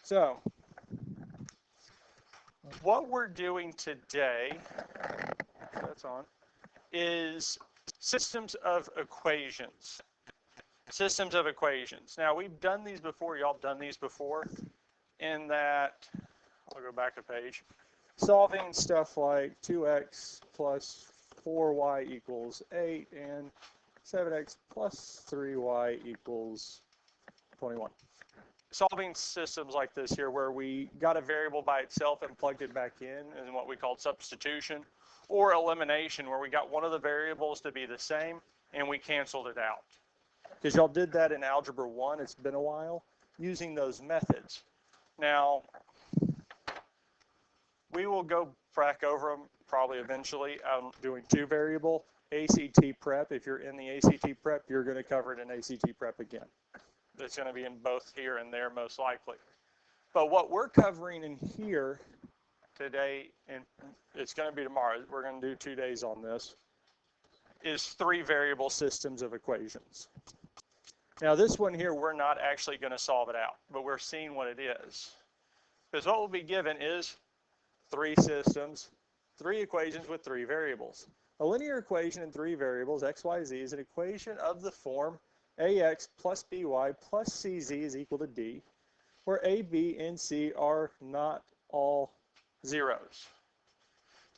So, what we're doing today, that's on, is systems of equations. Systems of equations. Now, we've done these before. Y'all done these before. In that, I'll go back a page. Solving stuff like 2x plus 4y equals 8 and 7x plus 3y equals 21. Solving systems like this here where we got a variable by itself and plugged it back in is what we call substitution, or elimination where we got one of the variables to be the same and we canceled it out. Because y'all did that in Algebra 1, it's been a while, using those methods. Now, we will go back over them probably eventually. I'm doing 2-variable ACT prep. If you're in the ACT prep, you're going to cover it in ACT prep again. It's going to be in both here and there most likely. But what we're covering in here today, and it's going to be tomorrow, we're going to do 2 days on this, is 3-variable systems of equations. Now this one here, we're not actually going to solve it out, but we're seeing what it is. Because what will be given is 3 systems, 3 equations with 3 variables. A linear equation in 3 variables, x, y, z, is an equation of the form ax plus by plus cz is equal to d, where a, b, and c are not all zeros.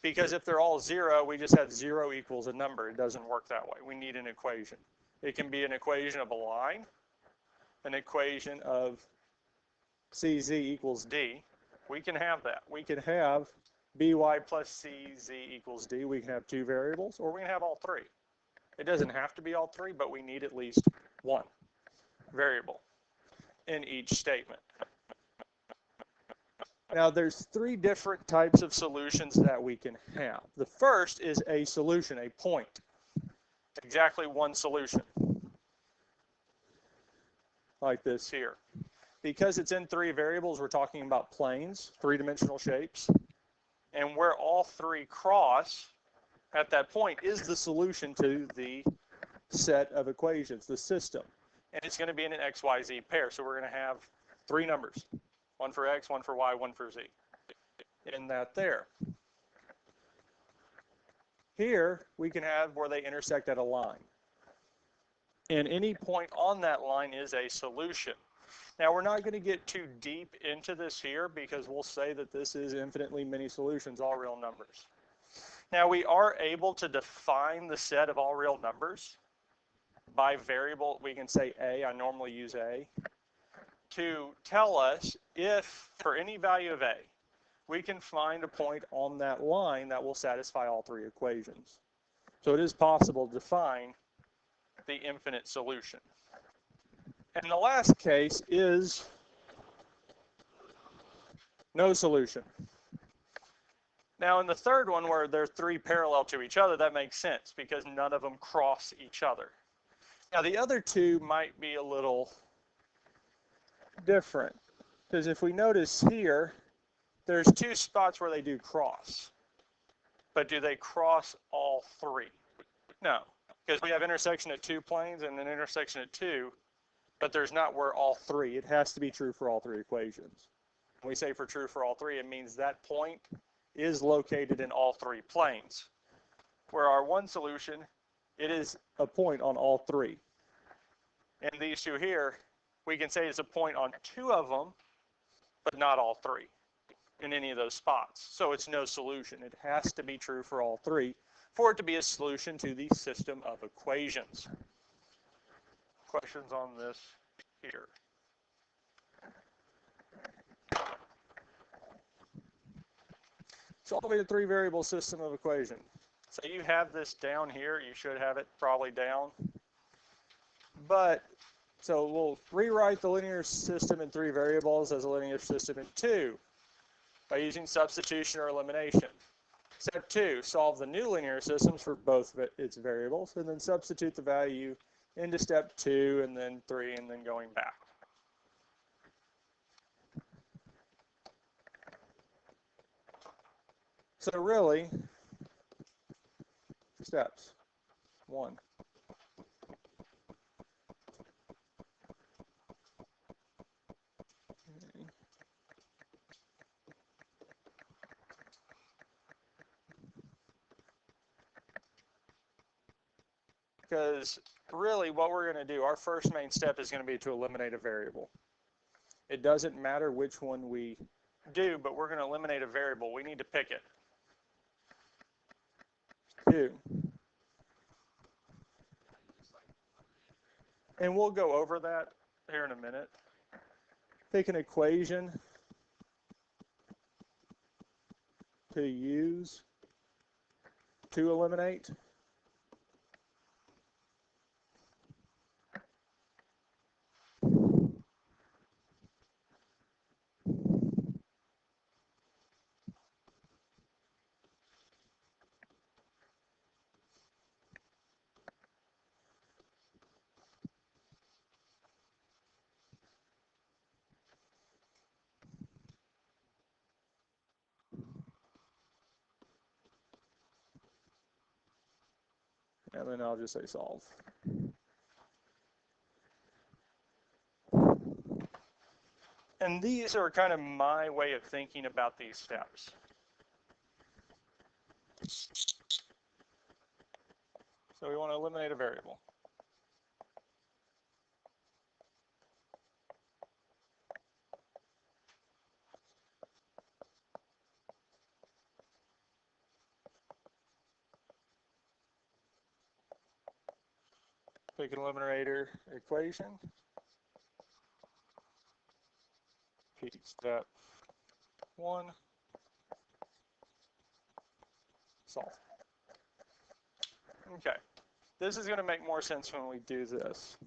Because if they're all 0, we just have 0 equals a number. It doesn't work that way. We need an equation. It can be an equation of a line, an equation of cz equals d. We can have that. We can have by plus cz equals d. We can have 2 variables, or we can have all 3. It doesn't have to be all 3, but we need at least 1 variable in each statement. Now, there's 3 different types of solutions that we can have. The first is a solution, a point. Exactly 1 solution, like this here. Because it's in 3 variables, we're talking about planes, 3-dimensional shapes, and where all 3 cross at that point is the solution to the set of equations, the system. And it's going to be in an x, y, z pair. So we're going to have 3 numbers, 1 for x, 1 for y, 1 for z, in that there. Here, we can have where they intersect at a line. And any point on that line is a solution. Now, we're not going to get too deep into this here because we'll say that this is infinitely many solutions, all real numbers. Now, we are able to define the set of all real numbers by variable. We can say a, I normally use a, to tell us if, for any value of a, we can find a point on that line that will satisfy all 3 equations. So it is possible to define the infinite solution. And the last case is no solution. Now in the third one where they're 3 parallel to each other, that makes sense because none of them cross each other. Now the other 2 might be a little different because if we notice here, there's 2 spots where they do cross. But do they cross all 3? No, because we have intersection at 2 planes and an intersection at 2, but there's not where all 3. It has to be true for all 3 equations. When we say for true for all 3, it means that point is located in all 3 planes. Where our 1 solution, it is a point on all 3. And these 2 here, we can say it's a point on 2 of them, but not all 3 in any of those spots. So it's no solution. It has to be true for all 3 for it to be a solution to the system of equations. Questions on this here? Solving a 3-variable system of equation. So you have this down here. You should have it probably down. But, so we'll rewrite the linear system in 3 variables as a linear system in 2 by using substitution or elimination. Step 2, solve the new linear systems for both its variables, and then substitute the value into step 2, and then 3, and then going back. So really, steps. 1. Okay. because really what we're going to do, our first main step is going to be to eliminate a variable. It doesn't matter which one we do, but we're going to eliminate a variable. We need to pick it. 2. And we'll go over that here in a minute. Pick an equation to use to eliminate. And then I'll just say solve. And these are kind of my way of thinking about these steps. So we want to eliminate a variable. Pick an eliminator equation. Repeat step 1. Solve. Okay. This is going to make more sense when we do this.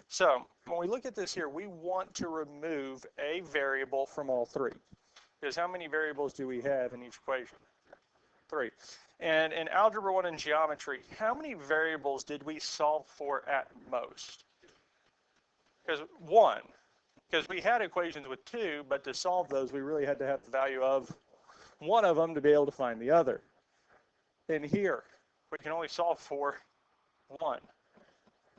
So when we look at this here, we want to remove a variable from all 3. Because how many variables do we have in each equation? 3. And in Algebra 1 and Geometry, how many variables did we solve for at most? Because 1. Because we had equations with 2, but to solve those, we really had to have the value of one of them to be able to find the other. And here, we can only solve for 1.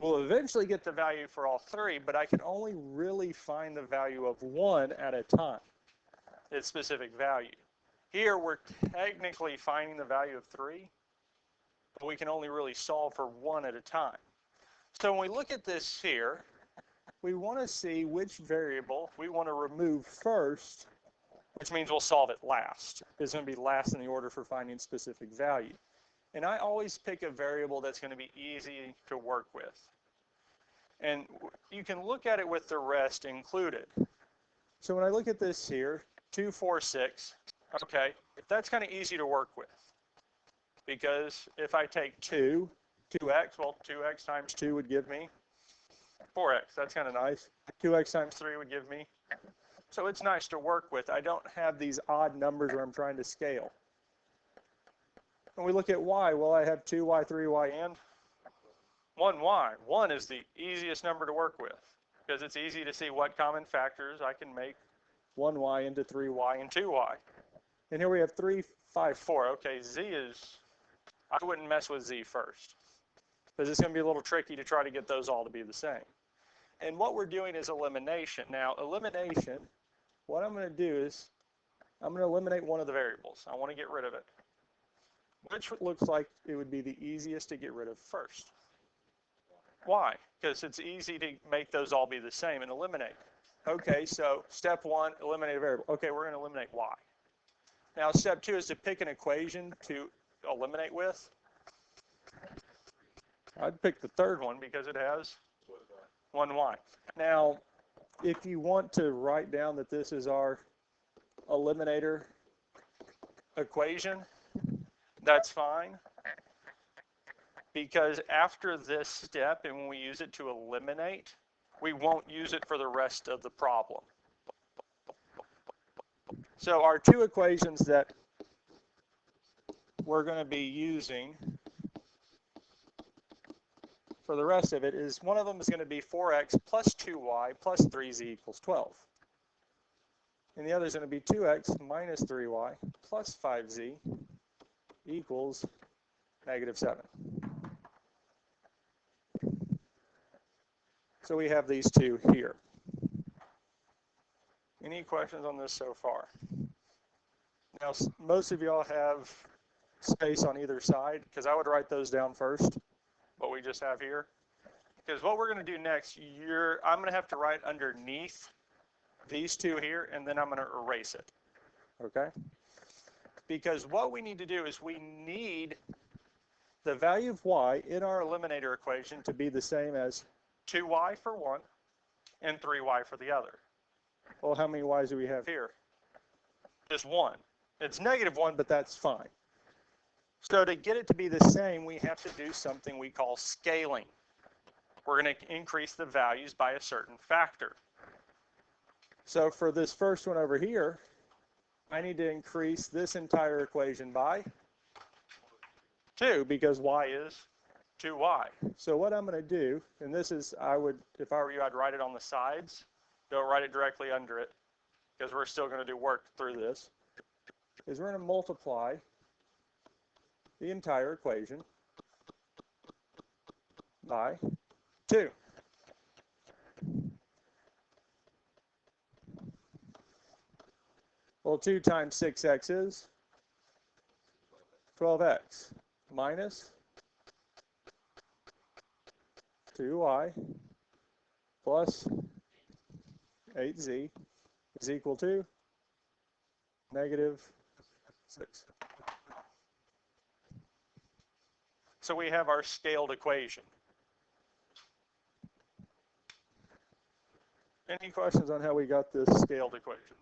We'll eventually get the value for all 3, but I can only really find the value of 1 at a time, its specific value. Here, we're technically finding the value of 3, but we can only really solve for 1 at a time. So when we look at this here, we want to see which variable we want to remove first, which means we'll solve it last. It's going to be last in the order for finding specific value. And I always pick a variable that's going to be easy to work with. And you can look at it with the rest included. So when I look at this here, 2, 4, 6, okay, that's kind of easy to work with. Because if I take 2, 2x, well, 2x times 2 would give me 4x. That's kind of nice. 2x times 3 would give me. So it's nice to work with. I don't have these odd numbers where I'm trying to scale. When we look at y, well, I have 2y, 3y, and 1y. 1 is the easiest number to work with because it's easy to see what common factors I can make 1y into 3y and 2y. And here we have 3, 5, 4. Okay, z is, I wouldn't mess with z first because it's going to be a little tricky to try to get those all to be the same. And what we're doing is elimination. Now, elimination, what I'm going to do is I'm going to eliminate one of the variables. I want to get rid of it. Which looks like it would be the easiest to get rid of first. Why? Because it's easy to make those all be the same and eliminate. Okay, so step 1, eliminate a variable. Okay, we're going to eliminate y. Now, step 2 is to pick an equation to eliminate with. I'd pick the third one because it has 1y. Now, if you want to write down that this is our eliminator equation, that's fine. Because after this step, and when we use it to eliminate, we won't use it for the rest of the problem. So our 2 equations that we're going to be using for the rest of it is one of them is going to be 4x plus 2y plus 3z equals 12. And the other is going to be 2x minus 3y plus 5z equals negative 7. So we have these 2 here. Any questions on this so far? Now, most of y'all have space on either side because I would write those down first what we just have here. Because what we're going to do next, I'm going to have to write underneath these two here, and then I'm going to erase it. Okay? Because what we need to do is we need the value of y in our eliminator equation to be the same as 2y for one and 3y for the other. Well, how many y's do we have here? Just one. It's -1, but that's fine. So to get it to be the same, we have to do something we call scaling. We're going to increase the values by a certain factor. So for this first one over here, I need to increase this entire equation by 2 because y is 2y. So what I'm going to do, and this is, if I were you, I'd write it on the sides. Don't write it directly under it because we're still going to do work through this, is we're going to multiply the entire equation by 2. Well, 2 times 6x is 12x minus 2y plus 8z is equal to -6. So we have our scaled equation. Any questions on how we got this scaled equation?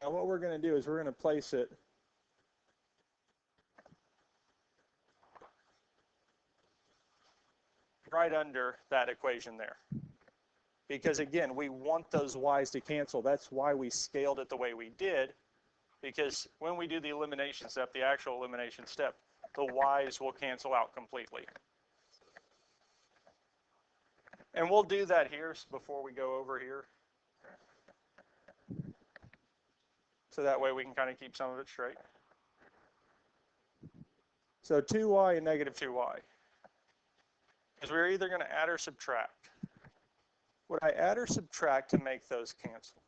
Now what we're going to do is we're going to place it right under that equation there. Because again, we want those y's to cancel. That's why we scaled it the way we did. Because when we do the elimination step, the actual elimination step, the y's will cancel out completely. And we'll do that here before we go over here. So that way we can kind of keep some of it straight. So 2y and -2y. Because we're either going to add or subtract. Would I add or subtract to make those cancel?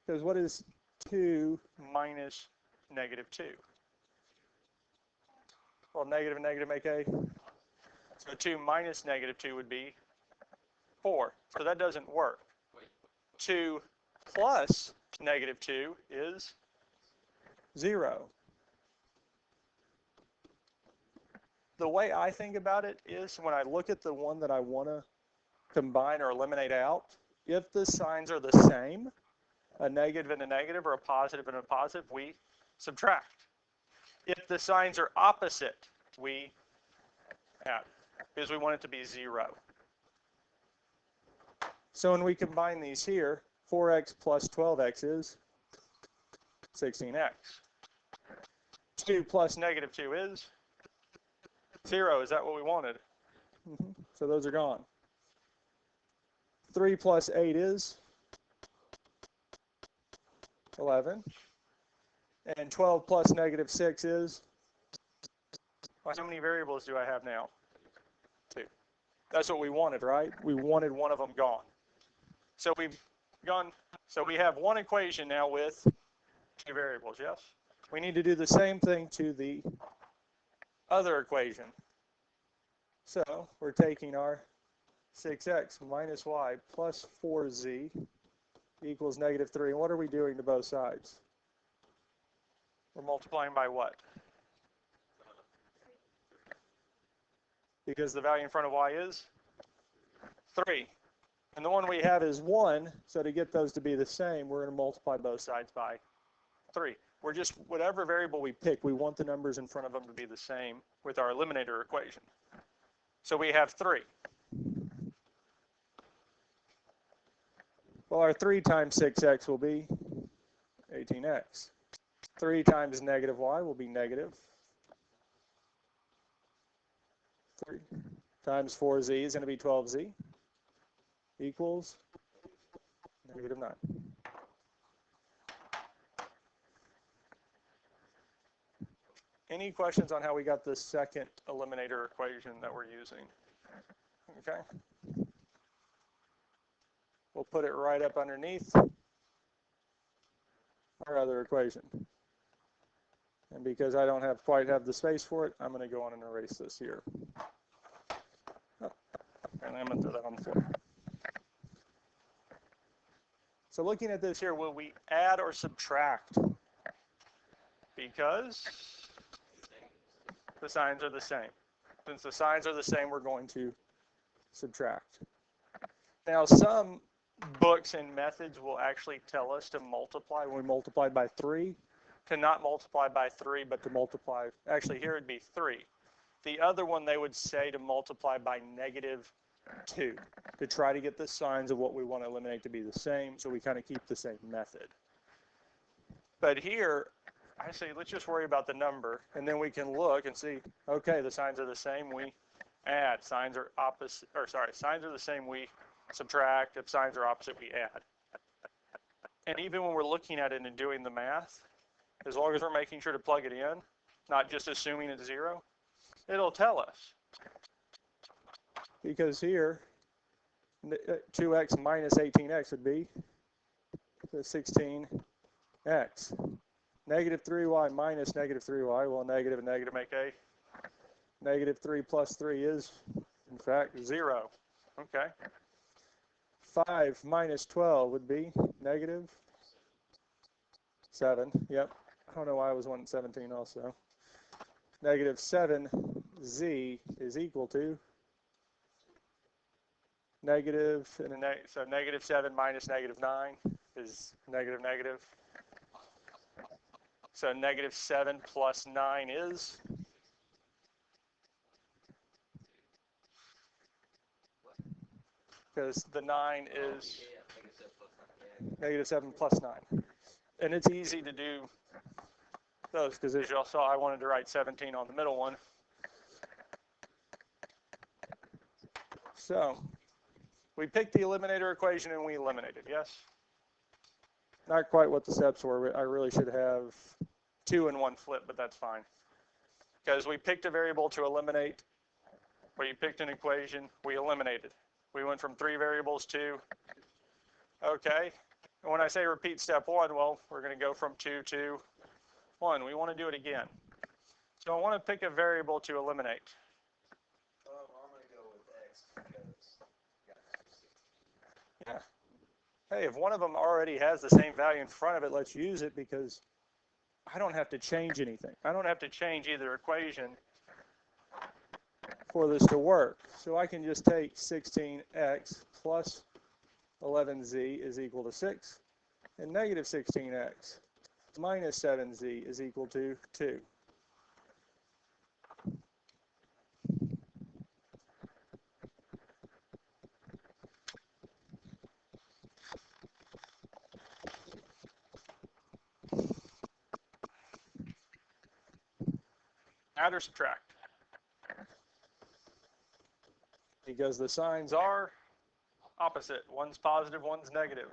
Because what is 2 minus -2? Well, negative and negative make a. So 2 minus -2 would be 4. So that doesn't work. 2 plus -2 is 0. The way I think about it is when I look at the one that I want to combine or eliminate out, if the signs are the same, a negative and a negative or a positive and a positive, we subtract. If the signs are opposite, we add because we want it to be 0. So when we combine these here, 4x plus 12x is 16x. 2 plus -2 is 0. Is that what we wanted? So those are gone. 3 plus 8 is 11. And 12 plus -6 is, well, how many variables do I have now? 2. That's what we wanted, right? We wanted one of them gone. So we have one equation now with 2 variables, yes? We need to do the same thing to the other equation. So we're taking our 6x minus y plus 4z equals -3. And what are we doing to both sides? We're multiplying by what? Because the value in front of y is 3. And the one we have is 1, so to get those to be the same, we're going to multiply both sides by 3. We're just, whatever variable we pick, we want the numbers in front of them to be the same with our eliminator equation. So we have 3. Well, our 3 times 6x will be 18x. 3 times -y will be -3 times 4z is going to be 12z equals -9. Any questions on how we got this second eliminator equation that we're using? Okay. We'll put it right up underneath our other equation. And because I don't quite have the space for it, I'm going to go on and erase this here. Oh, and I'm going to throw that on the floor. So looking at this here, will we add or subtract? Because the signs are the same. Since the signs are the same, we're going to subtract. Now, some books and methods will actually tell us to multiply when we multiply by 3, to not multiply by 3, but to multiply, actually here it'd be 3. The other one they would say to multiply by -2, to try to get the signs of what we want to eliminate to be the same, so we kind of keep the same method. But here, I say let's just worry about the number, and then we can look and see, okay, the signs are the same, we add. Signs are opposite, or sorry, signs are the same, we subtract. If signs are opposite, we add. And even when we're looking at it and doing the math, as long as we're making sure to plug it in, not just assuming it's 0, it'll tell us. Because here, 2x minus 18x would be 16x. Negative 3y minus negative 3y, well, negative and negative make a. Negative 3 plus 3 is, in fact, 0. Okay. 5 minus 12 would be negative 7. Yep. I don't know why I was wanting 17 also. Negative 7z is equal to negative, so negative 7 minus negative 9 is negative negative. So negative 7 plus 9 is? Because the 9 is negative 7 plus 9. And it's easy to do those, because as y'all saw, I wanted to write 17 on the middle one. So we picked the eliminator equation and we eliminated, yes? Not quite what the steps were. I really should have 2 and 1 flip, but that's fine. Because we picked a variable to eliminate, or you picked an equation, we eliminated. We went from 3 variables to, okay. And when I say repeat step 1, well, we're going to go from 2 to 1. We want to do it again. So I want to pick a variable to eliminate. I'm going to go with x because, yeah. Hey, if one of them already has the same value in front of it, let's use it, because I don't have to change anything. I don't have to change either equation for this to work. So I can just take 16x plus 11z is equal to 6, and negative 16x minus 7z is equal to 2. Add or subtract? Because the signs are opposite. One's positive, one's negative.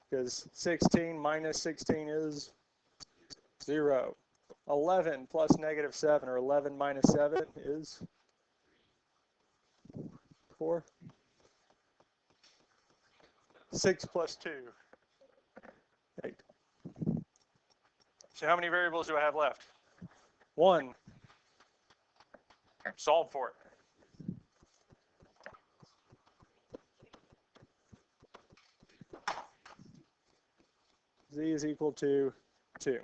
Because 16 minus 16 is 0. 11 plus negative 7, or 11 minus 7 is 4. 6 plus 2, 8. So how many variables do I have left? 1. Solve for it. Z is equal to 2.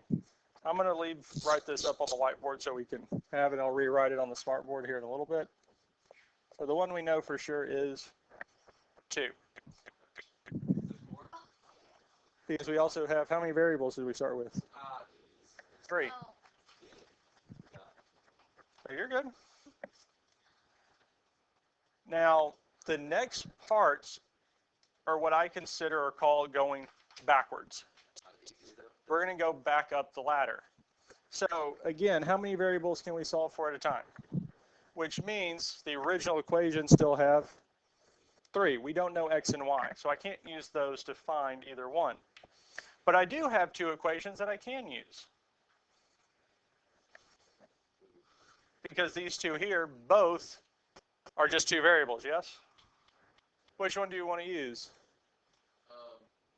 I'm going to write this up on the whiteboard so we can have it. I'll rewrite it on the smartboard here in a little bit. So the one we know for sure is 2. Because we also have, how many variables did we start with? 3. So you're good. Now, the next parts are what I consider or call going backwards. We're going to go back up the ladder. So again, how many variables can we solve for at a time? Which means the original equations still have 3. We don't know x and y, so I can't use those to find either one. But I do have 2 equations that I can use. Because these 2 here both are just 2 variables, yes? Which one do you want to use?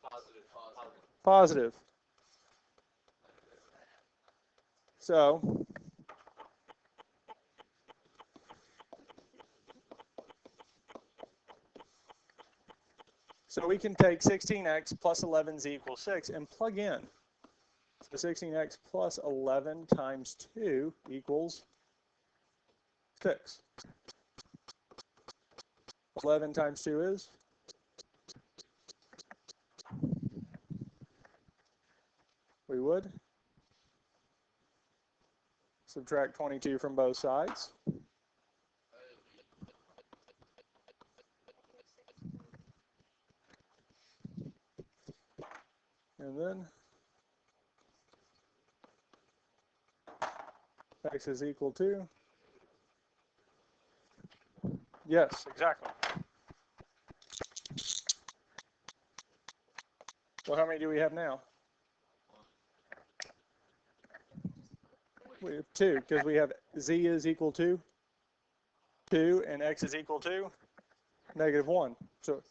positive, positive. positive. So we can take 16x plus 11z equals 6 and plug in. So 16x plus 11 times 2 equals 6. 11 times 2 is? We would subtract 22 from both sides. And then x is equal to? Yes, exactly. Well, how many do we have now? We have 2, because we have z is equal to 2 and x is equal to -1. So,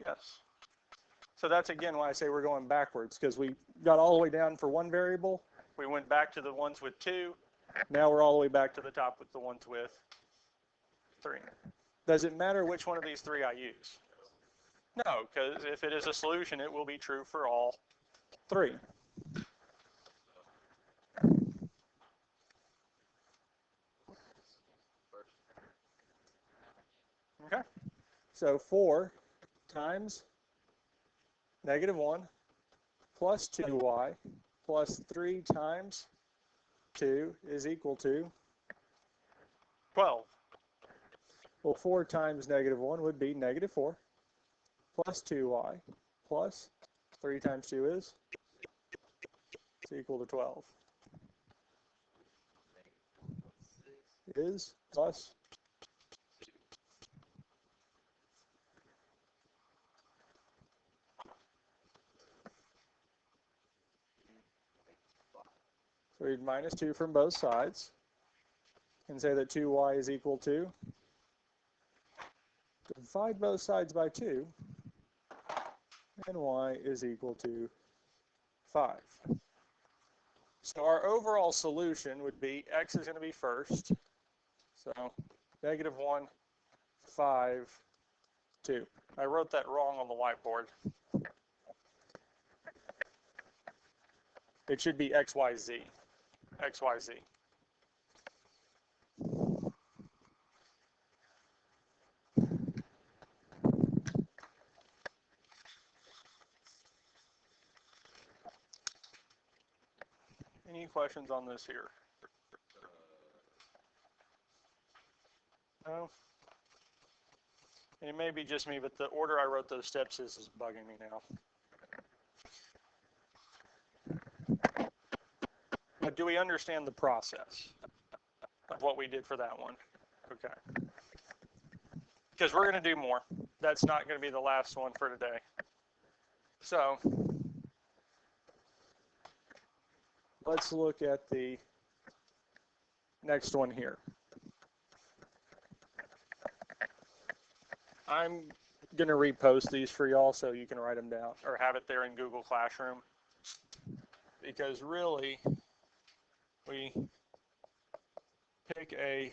yes. So that's again why I say we're going backwards, because we got all the way down for one variable. We went back to the ones with 2. Now we're all the way back to the top with the ones with 3. Does it matter which one of these 3 I use? No, because if it is a solution, it will be true for all 3. Okay. So 4 times -1 plus 2y plus 3 times 2 is equal to 12. Well, 4 times -1 would be -4 plus 2y plus 3 times 2 is equal to 12. Is plus. So we'd minus 2 from both sides and say that 2y is equal to, divide both sides by 2, and y is equal to 5. So our overall solution would be x is going to be first. So -1, 5, 2. I wrote that wrong on the whiteboard. It should be x, y, z. X, Y, Z. Any questions on this here? No? It may be just me, but the order I wrote those steps is bugging me now. But do we understand the process of what we did for that one? Okay. Because we're going to do more. That's not going to be the last one for today. So let's look at the next one here. I'm going to repost these for y'all so you can write them down or have it there in Google Classroom. Because really, we pick a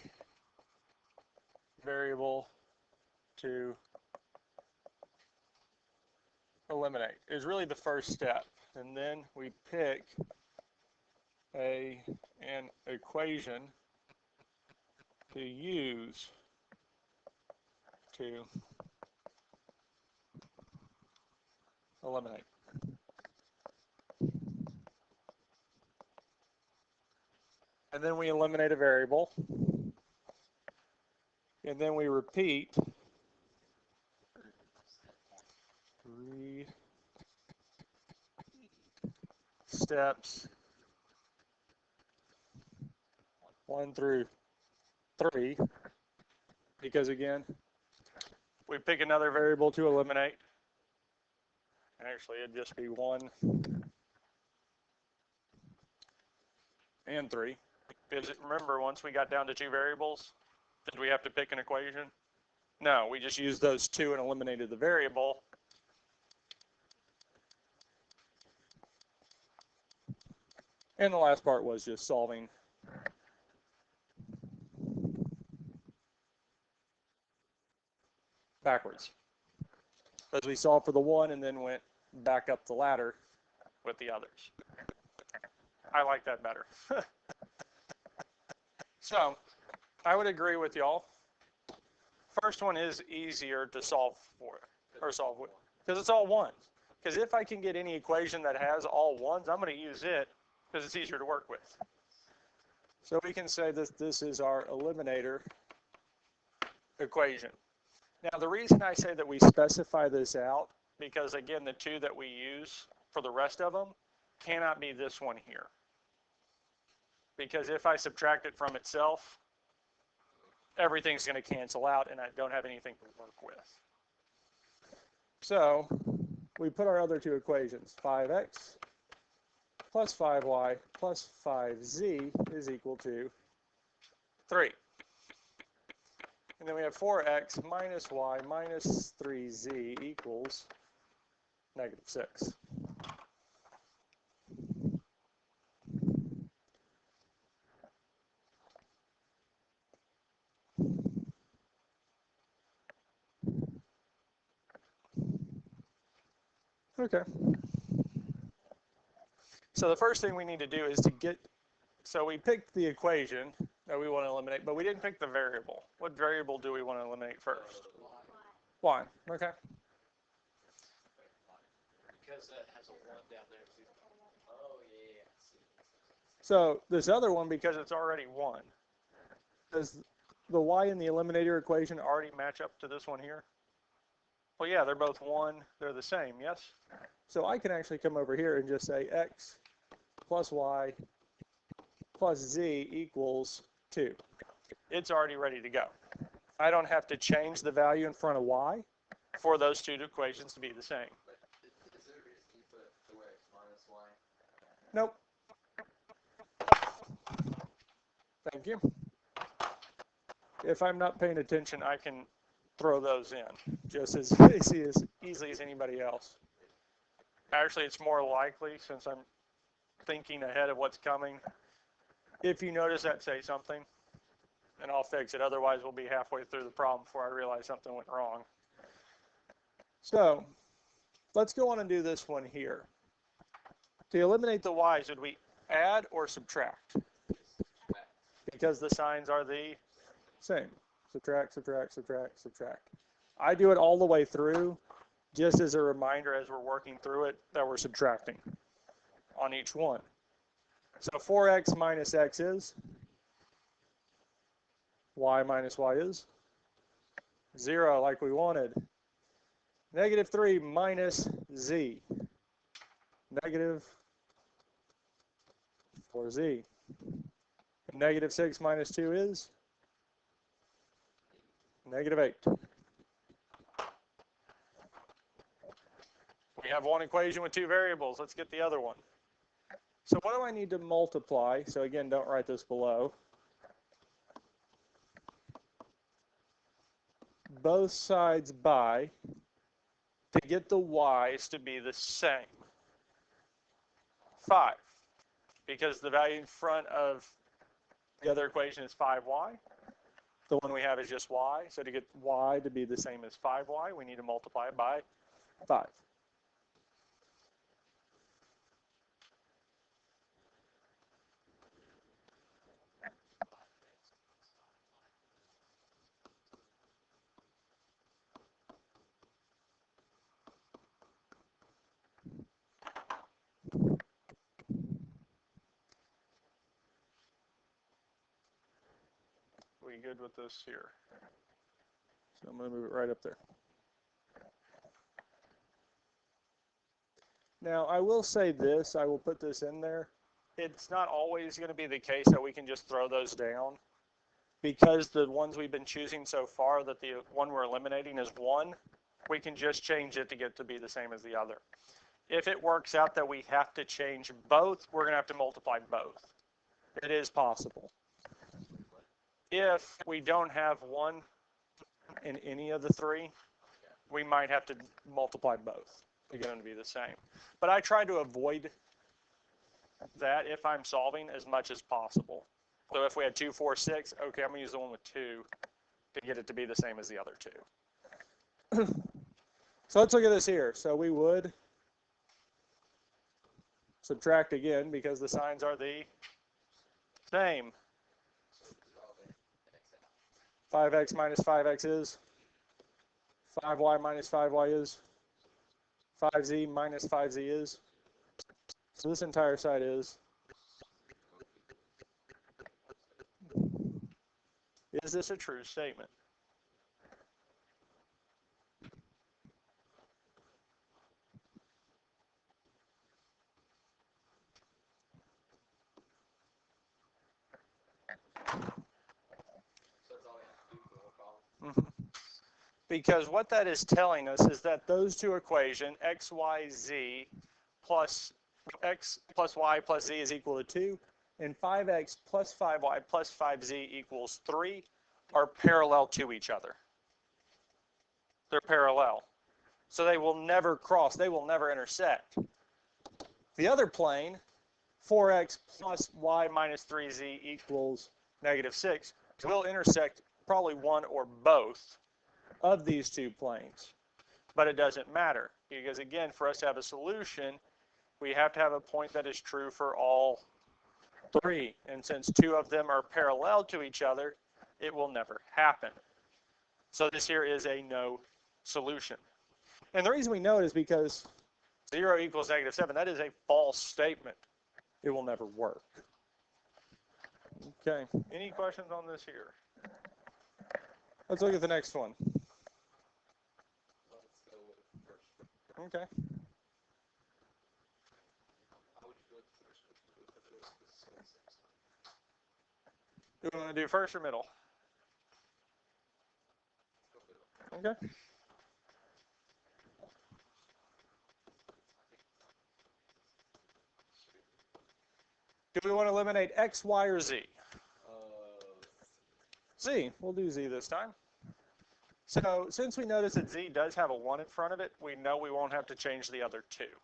variable to eliminate is really the first step. And then we pick an equation to use to eliminate. And then we eliminate a variable. And then we repeat 3 steps 1 through 3, because again, we pick another variable to eliminate. Actually, it'd just be 1 and 3. Because remember, once we got down to 2 variables, did we have to pick an equation? No, we just used those 2 and eliminated the variable. And the last part was just solving backwards. Because we solved for the one and then went back up the ladder with the others. I like that better. So, I would agree with y'all. First one is easier to solve for, or solve with, because it's all ones. Because if I can get any equation that has all ones, I'm going to use it because it's easier to work with. So we can say that this is our eliminator equation. Now the reason I say that we specify this out, because again, the two that we use for the rest of them cannot be this one here. Because if I subtract it from itself, everything's going to cancel out and I don't have anything to work with. So we put our other two equations, 5x plus 5y plus 5z is equal to 3. And then we have 4x minus y minus 3z equals -6. Okay. So the first thing we need to do is to get, so we picked the equation that we want to eliminate, but we didn't pick the variable. What variable do we want to eliminate first? Y. Okay. Because that has a 1 down there too. Oh, yeah. So this other one, because it's already 1, does the y in the eliminator equation already match up to this one here? Well, yeah, they're both 1. They're the same, yes? So I can actually come over here and just say x plus y plus z equals 2. It's already ready to go. I don't have to change the value in front of y for those two equations to be the same. Is there a reason you put 4x minus y? Nope. Thank you. If I'm not paying attention, I can throw those in just as easily as anybody else. Actually, it's more likely, since I'm thinking ahead of what's coming. If you notice that, say something, and I'll fix it. Otherwise, we'll be halfway through the problem before I realize something went wrong. So let's go on and do this one here. To eliminate the y's, would we add or subtract? Because the signs are the same. Subtract, subtract, subtract, subtract. I do it all the way through, just as a reminder as we're working through it that we're subtracting on each one. So 4x minus x is? Y minus y is? 0, like we wanted. -3 minus z. -4z. -6 minus 2 is? -8. We have one equation with two variables. Let's get the other one. So what do I need to multiply? So again, don't write this below. Both sides by to get the y's to be the same. 5. Because the value in front of the other equation is 5y. The one we have is just y. So to get y to be the same as 5y, we need to multiply it by 5. We good with this here? So I'm going to move it right up there. Now, I will say this, I will put this in there. It's not always going to be the case that we can just throw those down, because the ones we've been choosing so far, that the one we're eliminating is 1, we can just change it to get to be the same as the other. If it works out that we have to change both, we're going to have to multiply both. It is possible. If we don't have 1 in any of the 3, we might have to multiply both to get them to be the same. But I try to avoid that if I'm solving as much as possible. So if we had 2, 4, 6, okay, I'm going to use the one with 2 to get it to be the same as the other two. So let's look at this here. So we would subtract again because the signs are the same. 5x minus 5x is 5y minus 5y is 5z minus 5z is. So this entire side is this a true statement? Because what that is telling us is that those two equations, x, y, z, plus x plus y plus z is equal to 2, and 5x plus 5y plus 5z equals 3, are parallel to each other. They're parallel. So they will never cross, they will never intersect. The other plane, 4x plus y minus 3z equals -6, will intersect probably one or both of these two planes. But it doesn't matter, because again, for us to have a solution, we have to have a point that is true for all three. And since two of them are parallel to each other, it will never happen. So this here is a no solution. And the reason we know it is because 0 equals -7. That is a false statement. It will never work. Okay, any questions on this here? Let's look at the next one. Okay. Do we want to do first or middle? Okay. Do we want to eliminate x, y, or z? Z. We'll do z this time. So since we notice that z does have a 1 in front of it, we know we won't have to change the other two.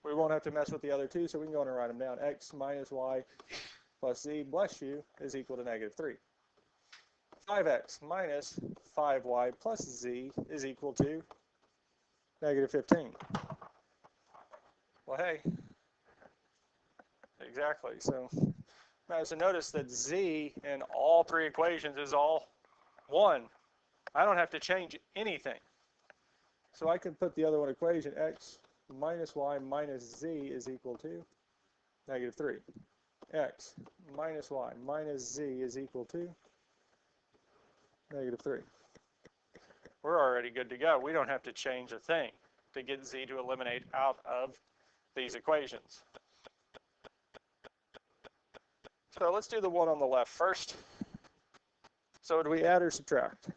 We won't have to mess with the other two, so we can go and write them down. X minus y plus z, bless you, is equal to -3. 5x minus 5y plus z is equal to -15. Well, hey, exactly. So notice that z in all three equations is all 1. I don't have to change anything. So I can put the other one equation, x minus y minus z is equal to -3. X minus y minus z is equal to -3. We're already good to go. We don't have to change a thing to get z to eliminate out of these equations. So let's do the one on the left first. So do we add or subtract?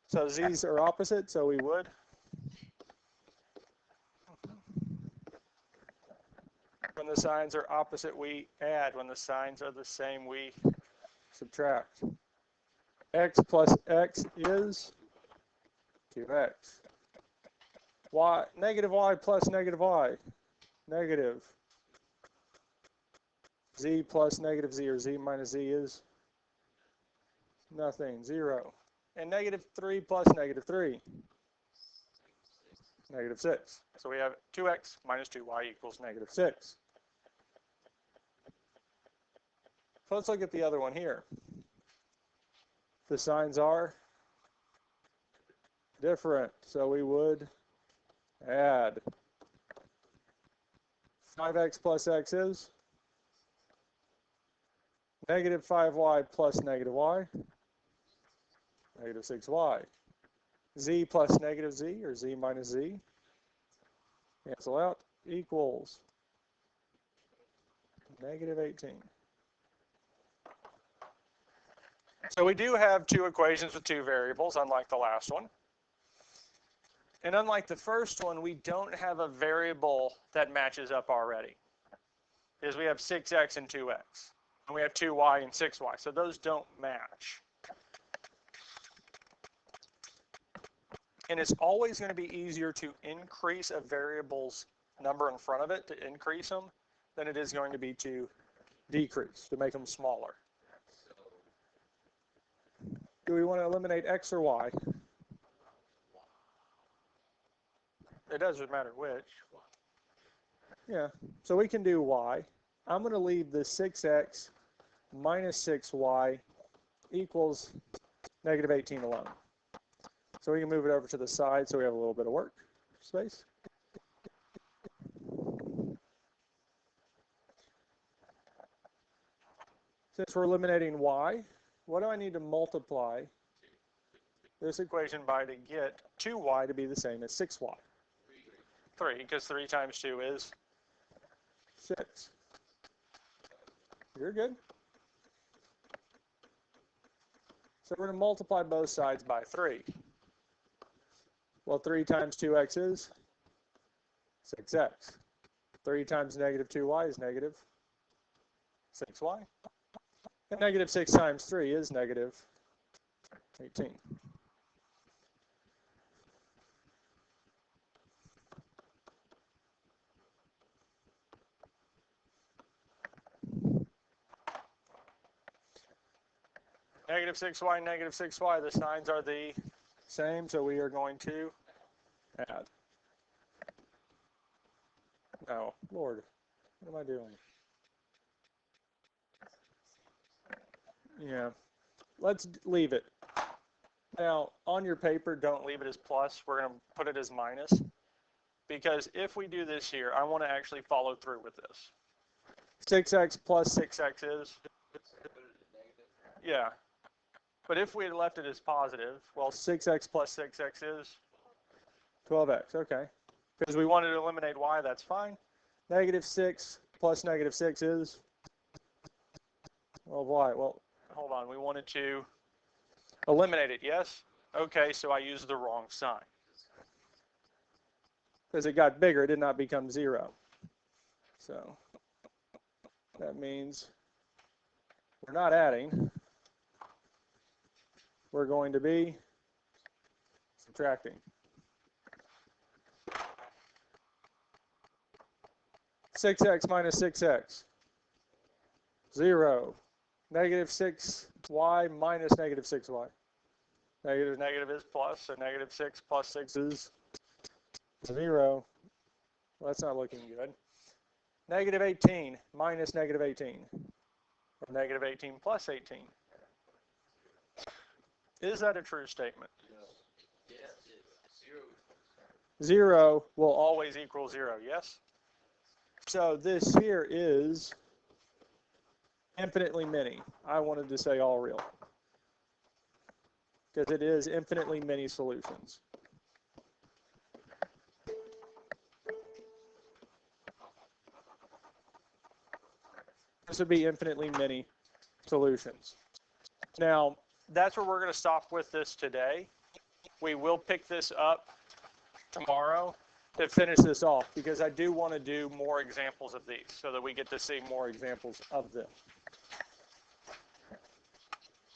So z's are opposite, so we would. When the signs are opposite, we add. When the signs are the same, we subtract. X plus x is 2x. Y, negative y plus negative y, negative. Z plus negative z, or z minus z is nothing, 0. And -3 plus -3, -6. So we have 2x minus 2y equals -6. So let's look at the other one here. The signs are different, so we would add. 5x plus x is -5y plus -y, -6y. Z plus -z, or z minus z, cancel out, equals -18. So we do have two equations with two variables, unlike the last one. And unlike the first one, we don't have a variable that matches up already. Because we have 6x and 2x. And we have 2y and 6y. So those don't match. And it's always going to be easier to increase a variable's number in front of it, to increase them, than it is going to be to decrease, to make them smaller. Do we want to eliminate x or y? It doesn't matter which. Yeah, so we can do y. I'm going to leave the 6x minus 6y equals negative 18 alone. So we can move it over to the side so we have a little bit of work space. Since we're eliminating y, what do I need to multiply this equation by to get 2y to be the same as 6y? 3, because 3 times 2 is 6. You're good. So we're going to multiply both sides by 3. Well, 3 times 2x is 6x. 3 times negative 2y is negative 6y. And negative 6 times 3 is negative 18. Negative 6y, the signs are the same, so we are going to add. Oh, Lord, what am I doing? Yeah, let's leave it. Now, on your paper, don't leave it as plus. We're going to put it as minus. Because if we do this here, I want to actually follow through with this. 6x plus 6x is? Yeah. But if we had left it as positive, well, 6x plus 6x is 12x, okay. Because we wanted to eliminate y, that's fine. Negative 6 plus negative 6 is? Well, y. Well, hold on. We wanted to eliminate it, yes? Okay, so I used the wrong sign. Because it got bigger, it did not become 0. So that means we're not adding. We're going to be subtracting. 6x minus 6x, 0. Negative 6y minus negative 6y. Negative is plus, so negative 6 plus 6 is 0. Well, that's not looking good. Negative 18 minus negative 18, or negative 18 plus 18. Is that a true statement? No. Yes, it's 0. 0 will always equal 0, yes? So this here is infinitely many. I wanted to say all real, because it is infinitely many solutions. This would be infinitely many solutions. Now, that's where we're going to stop with this today. We will pick this up tomorrow to finish this off, because I do want to do more examples of these so that we get to see more examples of them.